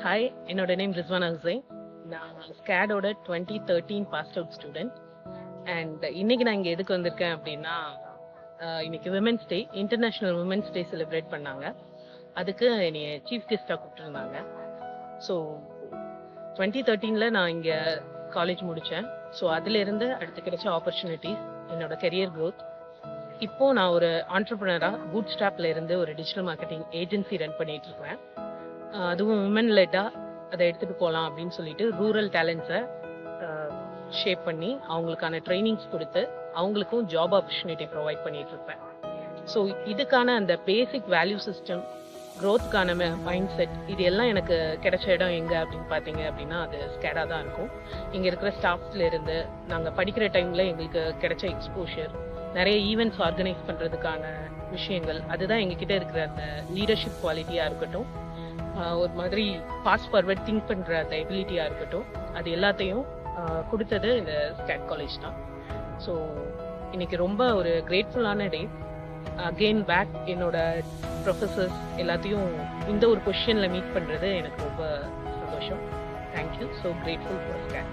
Hi, என்னோட name Rizwana Hussain. நான் ஸ்கேடோட 2013 passed out student. And இன்னைக்கு நான் இங்கே எதுக்கு வந்திருக்கேன் அப்படின்னா, இன்னைக்கு women's day, international women's day celebrate பண்ணாங்க. அதுக்கு என்னைய சீஃப் கெஸ்டாக கூப்பிட்டுருந்தாங்க. ஸோ 2013 நான் இங்கே காலேஜ் முடித்தேன். ஸோ அதிலிருந்து அடுத்து கிடைச்ச ஆப்பர்ச்சுனிட்டிஸ், என்னோட கெரியர் க்ரோத். இப்போது நான் ஒரு ஆண்டர்ப்ரனராக பூட் ஸ்டாப்ல இருந்து ஒரு டிஜிட்டல் மார்க்கெட்டிங் ஏஜென்சி ரன் பண்ணிட்டு இருக்கேன். அதுவும் உமன் லெட்டாக அதை எடுத்துகிட்டு போகலாம் அப்படின்னு சொல்லிட்டு ரூரல் டேலண்ட்ஸை ஷேப் பண்ணி அவங்களுக்கான ட்ரைனிங்ஸ் கொடுத்து அவங்களுக்கும் ஜாப் ஆப்பர்ச்சுனிட்டி ப்ரொவைட் பண்ணிட்டு இருப்பேன். ஸோ இதுக்கான அந்த பேசிக் வேல்யூ சிஸ்டம், க்ரோத்துக்கான மைண்ட் செட், இது எல்லாம் எனக்கு கிடைச்ச இடம் எங்கே அப்படின்னு பார்த்தீங்க அப்படின்னா அது ஸ்கேடா தான் இருக்கும். இங்கே இருக்கிற ஸ்டாஃப்ஸ்ல இருந்து நாங்கள் படிக்கிற டைமில் எங்களுக்கு கிடைச்ச எக்ஸ்போஷர், நிறைய ஈவெண்ட்ஸ் ஆர்கனைஸ் பண்ணுறதுக்கான விஷயங்கள், அதுதான் எங்ககிட்ட இருக்கிற அந்த லீடர்ஷிப் குவாலிட்டியாக இருக்கட்டும், ஒரு மாதிரி ஃபாஸ்ட் ஃபார்வர்ட் திங்க் பண்ணுற அந்த எபிலிட்டியாக இருக்கட்டும், அது எல்லாத்தையும் கொடுத்தது இந்த ஸ்கேட் காலேஜ் தான். ஸோ இன்னைக்கு ரொம்ப ஒரு கிரேட்ஃபுல்லான டே. அகெயின் பேக் என்னோட ப்ரொஃபஸர்ஸ் எல்லாத்தையும் இந்த ஒரு பொசிஷனில் மீட் பண்ணுறது எனக்கு ரொம்ப சந்தோஷம். Thank you. So grateful for skate.